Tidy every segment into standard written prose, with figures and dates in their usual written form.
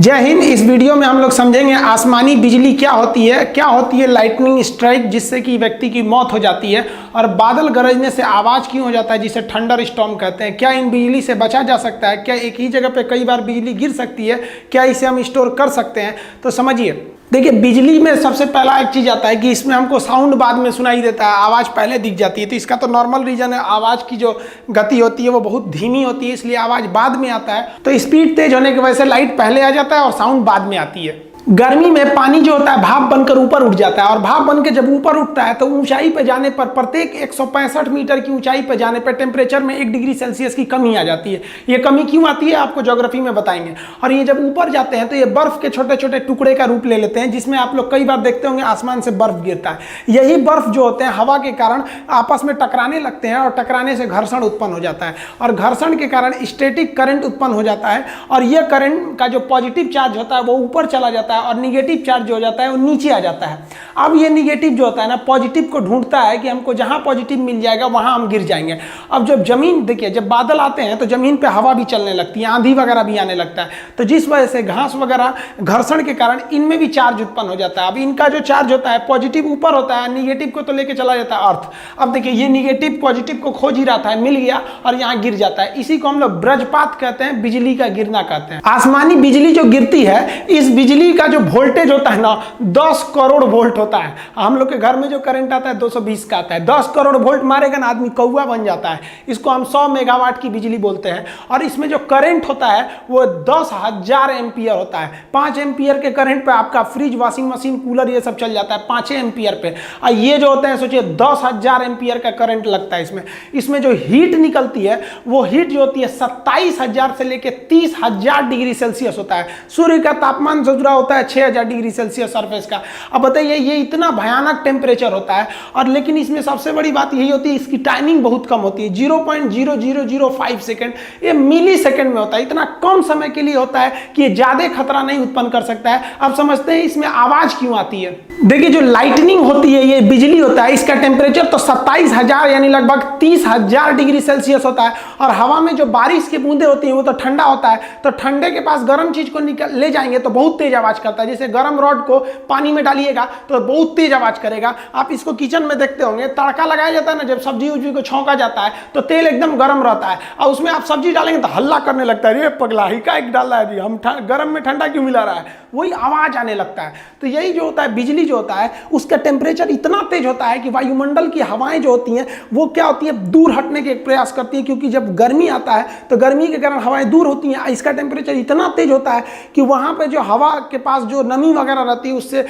जय हिंद। इस वीडियो में हम लोग समझेंगे आसमानी बिजली क्या होती है लाइटनिंग स्ट्राइक जिससे कि व्यक्ति की मौत हो जाती है, और बादल गरजने से आवाज़ क्यों हो जाता है जिसे थंडर स्टॉर्म कहते हैं। क्या इन बिजली से बचा जा सकता है? क्या एक ही जगह पे कई बार बिजली गिर सकती है? क्या इसे हम स्टोर कर सकते हैं? तो समझिए। देखिए, बिजली में सबसे पहला एक चीज़ आता है कि इसमें हमको साउंड बाद में सुनाई देता है, आवाज़ पहले दिख जाती है। तो इसका तो नॉर्मल रीज़न है, आवाज़ की जो गति होती है वो बहुत धीमी होती है, इसलिए आवाज़ बाद में आता है। तो स्पीड तेज होने की वजह से लाइट पहले आ जाता है और साउंड बाद में आती है। गर्मी में पानी जो होता है भाप बनकर ऊपर उठ जाता है, और भाप बनकर जब ऊपर उठता है तो ऊंचाई पर जाने पर प्रत्येक 165 मीटर की ऊंचाई पर जाने पर टेम्परेचर में 1 डिग्री सेल्सियस की कमी आ जाती है। ये कमी क्यों आती है आपको ज्योग्राफी में बताएंगे। और ये जब ऊपर जाते हैं तो ये बर्फ के छोटे छोटे टुकड़े का रूप ले लेते हैं, जिसमें आप लोग कई बार देखते होंगे आसमान से बर्फ गिरता है। यही बर्फ जो होते हैं हवा के कारण आपस में टकराने लगते हैं, और टकराने से घर्षण उत्पन्न हो जाता है, और घर्षण के कारण स्टैटिक करंट उत्पन्न हो जाता है। और यह करंट का जो पॉजिटिव चार्ज होता है वो ऊपर चला जाता है, और निगेटिव चार्ज जो हो जाता है वो नीचे आ जाता है। अब ये निगेटिव जो होता है ना, पॉजिटिव को ढूंढता है कि हमको जहां पॉजिटिव मिल जाएगा वहां हम गिर जाएंगे। अब जब जमीन, देखिए, जब बादल आते हैं तो जमीन पे हवा भी चलने लगती है, आंधी वगैरह भी आने लगता है, तो जिस वजह से घास वगैरह घर्षण के कारण इनमें भी चार्ज उत्पन्न हो जाता है। अब इनका जो चार्ज होता है पॉजिटिव ऊपर होता है, निगेटिव को तो लेके चला जाता है अर्थ। अब देखिए, ये निगेटिव पॉजिटिव को खोज ही रहा था, मिल गया और यहाँ गिर जाता है। इसी को हम लोग वज्रपात कहते हैं, बिजली का गिरना कहते हैं। आसमानी बिजली जो गिरती है, इस बिजली का जो वोल्टेज होता है ना, 10 करोड़ वोल्ट होता है। हम लोग के घर में जो करंट आता है 220 का आता है। 10 करोड़ वोल्ट मारेगा ना, आदमी कौवा बन जाता है। इसको हम 100 मेगावाट की बिजली बोलते हैं। और इसमें जो करंट होता है वो 10,000 एम्पियर होता है। 5 एम्पियर के करंट पे आपका फ्रिज, वॉशिंग मशीन, कूलर ये सब चल जाता है 5 एम्पियर पे। और ये जो होते हैं, सोचिए 10,000 एम्पियर का करंट लगता है इसमें जो हीट निकलती है वो हीट जो होती है 27,000 से लेकर 30,000 डिग्री सेल्सियस होता है। सूर्य का तापमान जो जुड़ा होता है 6,000 डिग्री सेल्सियस सरफेस का। अब बताइए, ये इतना भयानक टेम्परेचर होता है, और लेकिन इसमें सबसे बड़ी बात यही होती है इसकी टाइमिंग बहुत कम होती है, 0.0005 सेकेंड। ये मिली सेकेंड में होता है, इतना कम समय के लिए होता है कि ये ज्यादा खतरा नहीं उत्पन्न कर सकता है। अब समझते हैं इसमें आवाज क्यों आती है। देखिए, जो लाइटनिंग होती है, ये बिजली होता है, इसका टेम्परेचर तो 27,000 यानी लगभग 30,000 डिग्री सेल्सियस होता है। और हवा में जो बारिश की बूंदे होती हैं वो तो ठंडा होता है, तो ठंडे के पास गर्म चीज को ले जाएंगे तो बहुत तेज आवाज करता है। जैसे गर्म रॉड को पानी में डालिएगा तो बहुत तेज आवाज करेगा। आप इसको किचन में देखते होंगे, तड़का लगाया जाता है ना, जब सब्जी उब्जी को छौंका जाता है तो तेल एकदम गर्म रहता है, और उसमें आप सब्जी डालेंगे तो हल्ला करने लगता है, ये पगला ही का एक डाला है जी, हम गर्म में ठंडा क्यों मिला रहा है, वही आवाज आने लगता है। तो यही जो होता है, बिजली जो होता है उसका टेम्परेचर इतना तेज होता है कि वायुमंडल की हवाएं जो होती हैं वो क्या होती है, दूर हटने के प्रयास करती है। क्योंकि जब गर्मी आता है तो गर्मी के कारण हवाएं दूर होती हैं। इसका टेम्परेचर इतना तेज होता है कि वहां पे जो हवा के पास जो नमी वगैरह रहती है उससे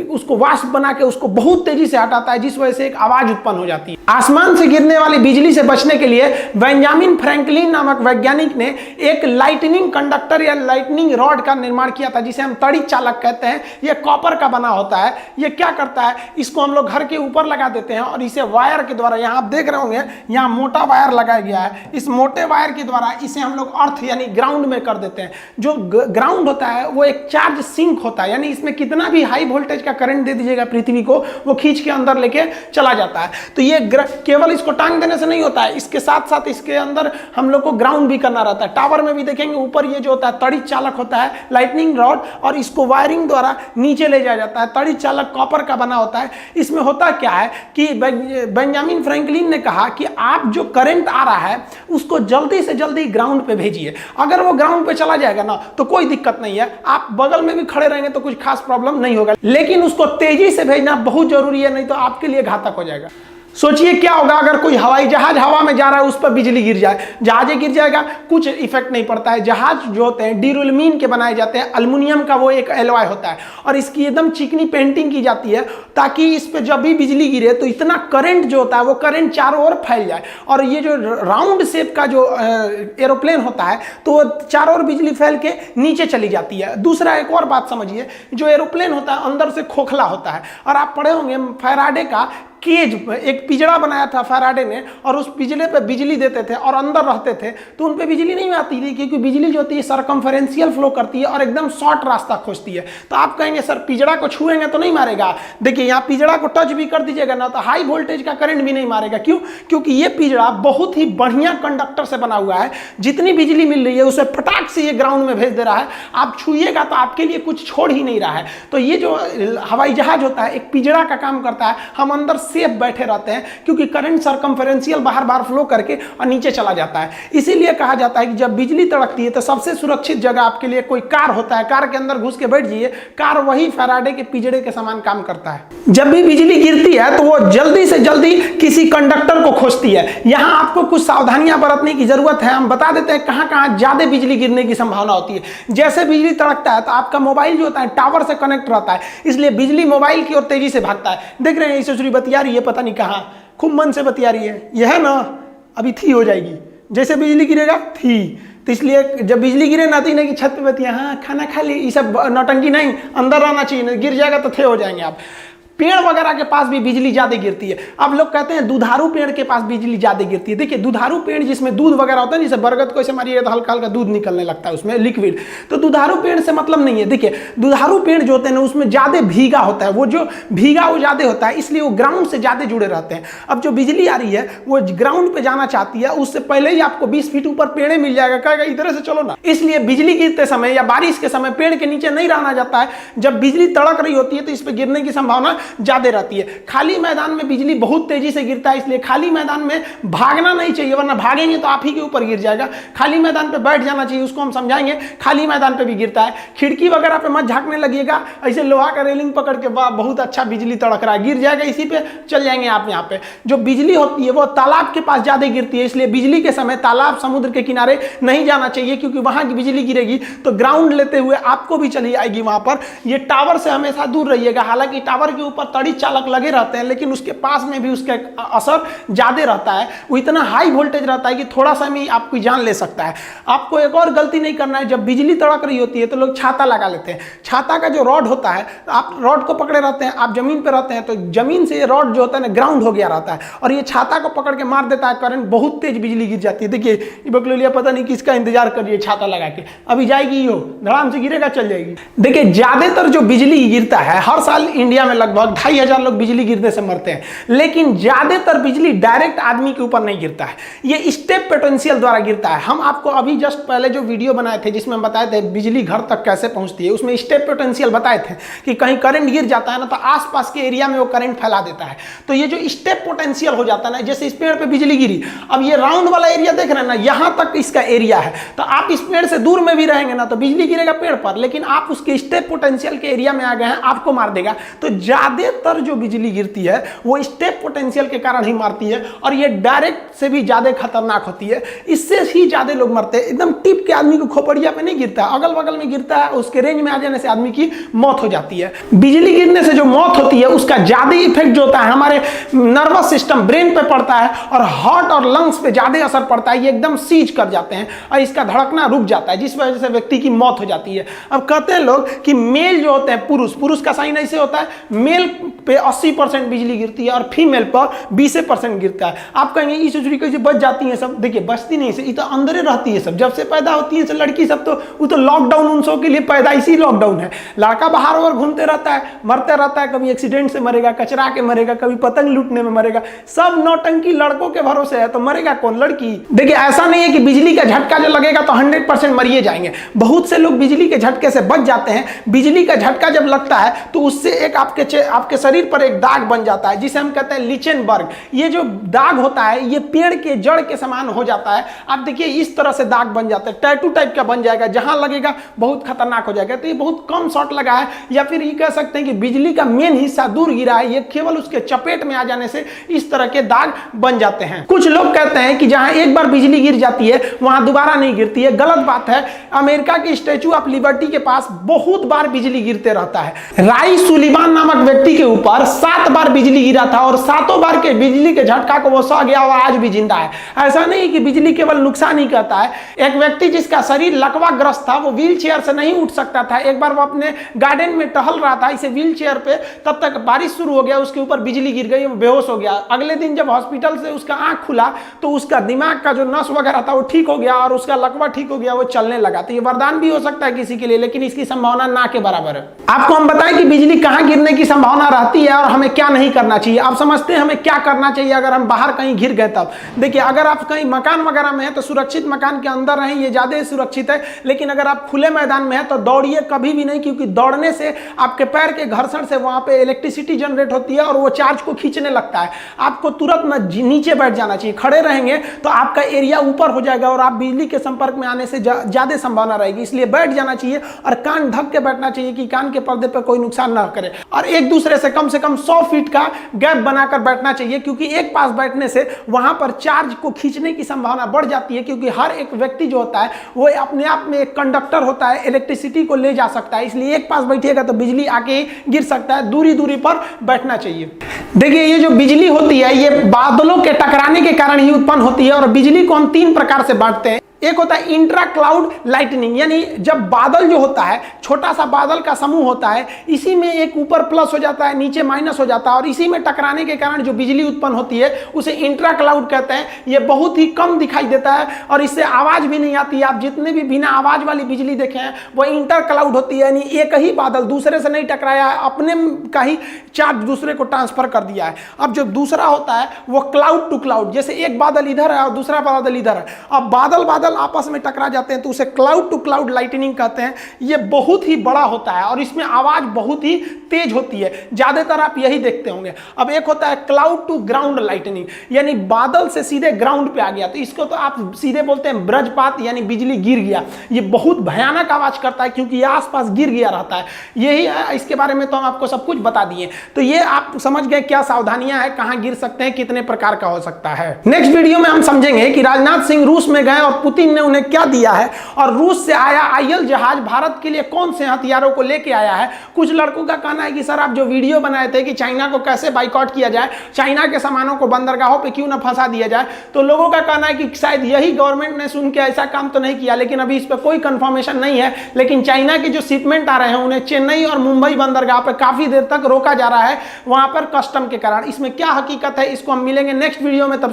उसको वाष्प बना के उसको बहुत तेजी से हटाता है, जिस वजह से एक आवाज उत्पन्न हो जाती है। आसमान से गिरने वाली बिजली से बचने के लिए बेंजामिन फ्रैंकलिन नामक वैज्ञानिक ने एक लाइटनिंग कंडक्टर या लाइटनिंग रॉड का निर्माण किया था, जिसे हम तड़ी चालक कहते हैं। यह कॉपर का बना होता है। यह क्या करता है, इसको हम लोग घर के ऊपर लगा देते हैं, और इसे वायर के द्वारा, यहाँ आप देख रहे होंगे यहाँ मोटा वायर लगाया गया है, इस मोटे वायर के द्वारा इसे हम लोग अर्थ यानी ग्राउंड में कर देते हैं। जो ग्राउंड होता है वो एक चार्ज सिंक होता है, यानी इसमें कितना भी हाई वोल्टेज का करंट दे दीजिएगा पृथ्वी को, वो खींच के अंदर लेके चला जाता है। तो ये केवल इसको टांग देने से नहीं होता है, इसके साथ साथ इसके अंदर हम लोग को ग्राउंड भी करना रहता है। टावर में भी देखेंगे ऊपर ये जो होता है तड़ी चालक होता है, लाइटनिंग रॉड, और इसको वायरिंग द्वारा नीचे ले जाया जाता है। तड़ी चालक कॉपर का बना होता है। इसमें होता क्या है कि बेंजामिन फ्रैंकलिन ने कहा कि आप जो करंट आ रहा है उसको जल्दी से जल्दी ग्राउंड पे भेजिए। अगर वो ग्राउंड पे चला जाएगा ना तो कोई दिक्कत नहीं है, आप बगल में भी खड़े रहेंगे तो कुछ खास प्रॉब्लम नहीं होगा, लेकिन उसको तेजी से भेजना बहुत जरूरी है, नहीं तो आपके लिए घातक हो जाएगा। सोचिए क्या होगा अगर कोई हवाई जहाज हवा में जा रहा है, उस पर बिजली गिर जाए, जहाज गिर जाएगा, कुछ इफेक्ट नहीं पड़ता है। जहाज जो होते हैं ड्यूरेलमीन के बनाए जाते हैं, अल्युमिनियम का वो एक एलॉय होता है, और इसकी एकदम चिकनी पेंटिंग की जाती है ताकि इस पर जब भी बिजली गिरे तो इतना करंट जो होता है वो करंट चारों ओर फैल जाए। और ये जो राउंड शेप का जो एरोप्लेन होता है तो वो चारों ओर बिजली फैल के नीचे चली जाती है। दूसरा एक और बात समझिए, जो एरोप्लेन होता है अंदर से खोखला होता है, और आप पढ़े होंगे फैराडे का केज, एक पिंजड़ा बनाया था फैराडे ने, और उस पिंजड़े पे बिजली देते थे और अंदर रहते थे तो उन पे बिजली नहीं आती थी, क्योंकि बिजली जो होती है सरकमफेरेंशियल फ्लो करती है और एकदम शॉर्ट रास्ता खोजती है। तो आप कहेंगे सर पिंजड़ा को छुएंगे तो नहीं मारेगा। देखिए यहाँ पिंजड़ा को टच भी कर दीजिएगा ना तो हाई वोल्टेज का करंट भी नहीं मारेगा। क्यों? क्योंकि ये पिंजड़ा बहुत ही बढ़िया कंडक्टर से बना हुआ है, जितनी बिजली मिल रही है उसे फटाक से ये ग्राउंड में भेज दे रहा है। आप छुइएगा तो आपके लिए कुछ छोड़ ही नहीं रहा है। तो ये जो हवाई जहाज होता है एक पिंजड़ा का काम करता है, हम अंदर सेफ बैठे रहते हैं क्योंकि करंट सरकमफेरेंशियल बाहर बाहर फ्लो करके और नीचे चला जाता है। इसीलिए कहा जाता है कि जब बिजली तड़कती है तो सबसे सुरक्षित जगह आपके लिए कोई कार होता है, कार के अंदर घुस के बैठ जाइए, कार वही फैराडे के पिंजड़े के समान काम करता है। जब भी बिजली गिरती है तो वो जल्दी से जल्दी किसी कंडक्टर को खोजती है। यहां आपको कुछ सावधानियां बरतने की जरूरत है। हम बता देते हैं कहां कहां ज्यादा बिजली गिरने की संभावना होती है। जैसे बिजली तड़कता है तो आपका मोबाइल जो होता है टावर से कनेक्ट रहता है, इसलिए बिजली मोबाइल की ओर तेजी से भागता है। देख रहे हैं ईश्वरी बतिया रही है, पता नहीं कहां, खूब मन से बतिया रही है। यह है ना, अभी थी हो जाएगी, जैसे बिजली गिरेगा थी। तो इसलिए जब बिजली गिरे ना तो नहीं कि छत पे बतिया, हाँ खाना खा ली, ये सब नौटंकी नहीं, अंदर रहना चाहिए, गिर जाएगा तो थे हो जाएंगे आप। पेड़ वगैरह के पास भी बिजली ज्यादा गिरती है। अब लोग कहते हैं दुधारू पेड़ के पास बिजली ज्यादा गिरती है। देखिए दुधारू पेड़ जिसमें दूध वगैरह होता है, जैसे बरगद को ऐसे मारिए तो हल्का हल्का दूध निकलने लगता है उसमें लिक्विड, तो दुधारू पेड़ से मतलब नहीं है। देखिए दुधारू पेड़ जो होते हैं ना उसमें ज्यादा भीगा होता है, वो जो भीगा वो ज्यादा होता है, इसलिए वो ग्राउंड से ज्यादा जुड़े रहते हैं। अब जो बिजली आ रही है वो ग्राउंड पे जाना चाहती है, उससे पहले ही आपको 20 फीट ऊपर पेड़ मिल जाएगा, कहेगा इधर से चलो ना। इसलिए बिजली गिरते समय या बारिश के समय पेड़ के नीचे नहीं रहना जाता है। जब बिजली तड़क रही होती है तो इस पर गिरने की संभावना ज्यादा रहती है। खाली मैदान में बिजली बहुत तेजी से गिरता है, इसलिए खाली मैदान में भागना नहीं चाहिए, वरना भागेंगे तो आप ही के ऊपर गिर जाएगा। खाली मैदान पे बैठ जाना चाहिए, उसको हम समझाएंगे। खाली मैदान पे भी गिरता है, खिड़की वगैरह पे मत झांकने लगिएगा, ऐसे लोहा का रेलिंग पकड़ के वाह बहुत अच्छा बिजली तड़क रहा है, गिर जाएगा, इसी पे चल जाएंगे आप। यहाँ पे जो बिजली होती है वो तालाब के पास ज्यादा गिरती है, इसलिए बिजली के समय तालाब समुद्र के किनारे नहीं जाना चाहिए, क्योंकि वहां की बिजली गिरेगी तो ग्राउंड लेते हुए आपको भी चली आएगी वहां पर। ये टावर से हमेशा दूर रहिएगा। हालांकि टावर के ऊपर तड़ी चालक लगे रहते हैं, लेकिन उसके पास में भी उसका असर ज्यादा रहता है, वो इतना हाई वोल्टेज रहता है कि थोड़ा सा में आपकी जान ले सकता है। आपको एक और गलती नहीं करना है, जब बिजली तड़क रही होती है तो लोग छाता लगा लेते हैं। छाता का जो रॉड होता है, आप रॉड को पकड़े रहते हैं, आप जमीन पर रहते हैं तो जमीन से ये रॉड जो होता है ना ग्राउंड हो गया रहता है, और ये छाता को पकड़ के मार देता है करंट, बहुत तेज बिजली गिर जाती है। देखिए ये बकलोलिया पता नहीं किसका इंतजार कर रही है छाता लगा के, अभी जाएगी हो धड़ाम से गिरेगा चल जाएगी। देखिए ज्यादातर जो बिजली गिरता है हर साल इंडिया में लगभग 2500 लोग बिजली गिरने से मरते हैं, लेकिन ज्यादातर बिजली डायरेक्ट आदमी के ऊपर नहीं गिरता है, ये स्टेप पोटेंशियल द्वारा गिरता है। हम आपको अभी जस्ट पहले जो वीडियो बनाए थे जिसमें बताए थे बिजली घर तक कैसे पहुंचती है, उसमें स्टेप पोटेंशियल बताए थे कि कहीं करंट गिर जाता है ना तो आसपास के एरिया में वो करंट फैला देता है। तो ये जो स्टेप पोटेंशियल हो जाता है ना, जैसे इस पेड़ पे बिजली गिरी, अब ये राउंड वाला एरिया देख रहे हैं ना, यहां तक इसका एरिया है, तो आप इस पेड़ से दूर में भी रहेंगे ना तो बिजली गिरेगा पेड़ पर, लेकिन आप उसके स्टेप पोटेंशियल के एरिया में आ गए हैं, आपको मार देगा। तो ज्यादातर जो बिजली गिरती है वो स्टेप पोटेंशियल के कारण ही मारती है, और ये डायरेक्ट से भी ज्यादा खतरनाक होती है, इससे ही ज्यादा लोग मरते हैं। एकदम टिप के आदमी को खोपड़िया पे नहीं गिरता, अगल बगल में गिरता है, उसके रेंज में आ जाने से आदमी की मौत हो जाती है। बिजली गिरने से जो मौत होती है उसका ज्यादा इफेक्ट जो होता है हमारे नर्वस सिस्टम ब्रेन पे पड़ता है, और हार्ट और लंग्स पे ज्यादा असर पड़ता है, ये एकदम सीज कर जाते हैं और इसका धड़कना रुक जाता है, जिस वजह से व्यक्ति की मौत हो जाती है। अब कहते हैं लोग कि मेल जो होते हैं पुरुष का साइन ऐसे होता है, मेल पे 80% बिजली गिरती है और फीमेल पर 20% गिरता है। आप कहेंगे इस चोरी कैसे बच जाती है सब, देखिए बचती नहीं से, ये तो अंदर रहती है सब, जब से पैदा होती है लड़की सब, तो वो तो लॉकडाउन उन सब के लिए पैदाइशी लॉकडाउन है। लड़का बाहर और घूमते रहता है, मरते रहता है, कभी एक्सीडेंट से मरेगा, कचरा के मरेगा, कभी पतंग लूटने में मरेगा, सब नौटंकी लड़कों के भरोसे है, तो मरेगा कौन? लड़की। देखिए ऐसा नहीं है कि बिजली का झटका जो लगेगा तो 100% मरिए जाएंगे, बहुत से लोग बिजली के झटके से बच जाते हैं। बिजली का झटका जब लगता है तो उससे एक आपके शरीर पर एक दाग बन जाता है, जिसे हम कहते हैं लिचेनबर्ग। ये जो दाग होता है ये पेड़ के जड़ के समान हो जाता है। आप देखिए इस तरह से दाग बन जाता है, टैटू टाइप का बन जाएगा, जहां लगेगा बहुत खतरनाक हो जाएगा। तो ये बहुत कम शॉट लगा है, या फिर ये कह सकते हैं कि बिजली का मेन हिस्सा दूर गिरा है, ये केवल उसके चपेट में आ जाने से इस तरह के दाग बन जाते हैं। कुछ लोग कहते हैं कि जहां एक बार बिजली गिर जाती है वहां दोबारा नहीं गिरती है, गलत बात है। अमेरिका के स्टैचू ऑफ लिबर्टी के पास बहुत बार बिजली गिरते रहता है। राई सुलिवान नामक व्यक्ति के ऊपर 7 बार बिजली गिरा था और 7 बार के बिजली के झटका को वो सह गया और आज भी जिंदा है। ऐसा नहीं कि बिजली केवल नुकसान ही करता है। एक व्यक्ति जिसका शरीर लकवाग्रस्त था, वो व्हील चेयर से नहीं उठ सकता था। एक बार वो अपने गार्डन में टहल रहा था इसे व्हील चेयर पे, तब तक बारिश शुरू हो गया, उसके ऊपर बिजली गिर गई, वो बेहोश हो गया। अगले दिन जब हॉस्पिटल से उसका आंख खुला तो उसका दिमाग का जो नस वगैरह था वो ठीक हो गया और उसका लकवा ठीक हो गया, वो चलने लगा। तो ये वरदान भी हो सकता है किसी के लिए, लेकिन इसकी संभावना ना के बराबर है। आपको हम बताएं कि बिजली कहां गिरने की संभावना रहती है और हमें क्या नहीं करना चाहिए। आप समझते हैं हमें क्या करना चाहिए अगर हम बाहर कहीं गिर गए तब। देखिए, अगर आप कहीं मकान वगैरह में है तो सुरक्षित मकान के अंदर रहें, ये ज्यादा सुरक्षित है। लेकिन अगर आप खुले मैदान में है तो दौड़िए कभी भी नहीं, क्योंकि दौड़ने से आपके पैर के घर्षण से वहां पे इलेक्ट्रिसिटी जनरेट होती है और वो चार्ज को खींचने लगता है। आपको तुरंत नीचे बैठ जाना चाहिए। खड़े रहेंगे तो आपका एरिया ऊपर हो जाएगा और आप बिजली के संपर्क में आने से ज्यादा संभावना रहेगी। इसलिए बैठ जाना चाहिए और कान ढक के बैठना चाहिए कि कान के पर्दे पर कोई नुकसान ना करे। और एक दूसरे से कम 100 फीट का गैप बनाकर बैठना चाहिए, क्योंकि एक पास बैठने से वहां पर चार्ज को खींचने की संभावना बढ़ जाती है। क्योंकि हर एक व्यक्ति जो होता है वो अपने आप में एक कंडक्टर होता है, इलेक्ट्रिसिटी को ले जा सकता है। इसलिए एक पास बैठिएगा तो बिजली आके गिर सकता है। दूरी दूरी पर बैठना चाहिए। देखिए, ये जो बिजली होती है ये बादलों के टकराने के कारण ही उत्पन्न होती है और बिजली को हम 3 प्रकार से बांटते हैं। एक होता है इंट्रा क्लाउड लाइटनिंग, यानी जब बादल जो होता है, छोटा सा बादल का समूह होता है, इसी में एक ऊपर प्लस हो जाता है, नीचे माइनस हो जाता है और इसी में टकराने के कारण जो बिजली उत्पन्न होती है उसे इंट्रा क्लाउड कहते हैं। ये बहुत ही कम दिखाई देता है और इससे आवाज भी नहीं आती है। आप जितने भी बिना आवाज वाली बिजली देखे हैं वो इंटर क्लाउड होती है, यानी एक ही बादल दूसरे से नहीं टकराया है, अपने का ही चार्ज दूसरे को ट्रांसफर कर दिया है। अब जो दूसरा होता है वो क्लाउड टू क्लाउड, जैसे एक बादल इधर है और दूसरा बादल इधर है, अब बादल आपस में टकरा जाते हैं तो उसे क्लाउड टू क्लाउड लाइटनिंग कहते हैं। ये बहुत ही बड़ा होता है और इसमें आवाज बहुत ही तेज होती है, ज्यादातर आप यही देखते होंगे। अब एक होता है क्लाउड टू ग्राउंड लाइटनिंग, यानी बादल से सीधे ग्राउंड पे आ गया, तो इसको तो आप सीधे बोलते हैं वज्रपात, यानी बिजली गिर गया। ये बहुत भयानक आवाज करता है क्योंकि ये आसपास गिर गया रहता है। यही है, इसके बारे में तो हम आपको सब कुछ बता दिए। तो ये आप समझ गए क्या सावधानियां हैं, कहां गिर सकते हैं, कितने प्रकार का हो सकता है। नेक्स्ट वीडियो में हम समझेंगे कि राजनाथ सिंह रूस में गए और पुतिन ने उन्हें क्या दिया है और रूस से आया आईएल जहाज भारत के लिए कौन से हथियारों को लेके आया है। कुछ लड़कों का कहना है कि सर आप जो वीडियो बनाए थे कि चाइना को कैसे बाइकआउट किया जाए, चाइना के सामानों को बंदरगाहों पे क्यों ना फंसा दिया जाए, तो लोगों का कहना है कि शायद यही गवर्नमेंट ने सुन के ऐसा काम तो नहीं किया, लेकिन अभी इस पर कोई कंफर्मेशन नहीं है। लेकिन चाइना के जो शिपमेंट आ रहे हैं उन्हें चेन्नई और मुंबई बंदरगाह पर काफी देर तक रोका जा रहा है, वहां पर कस्टम के कारण। इसमें क्या हकीकत है इसको हम मिलेंगे नेक्स्ट वीडियो में। तब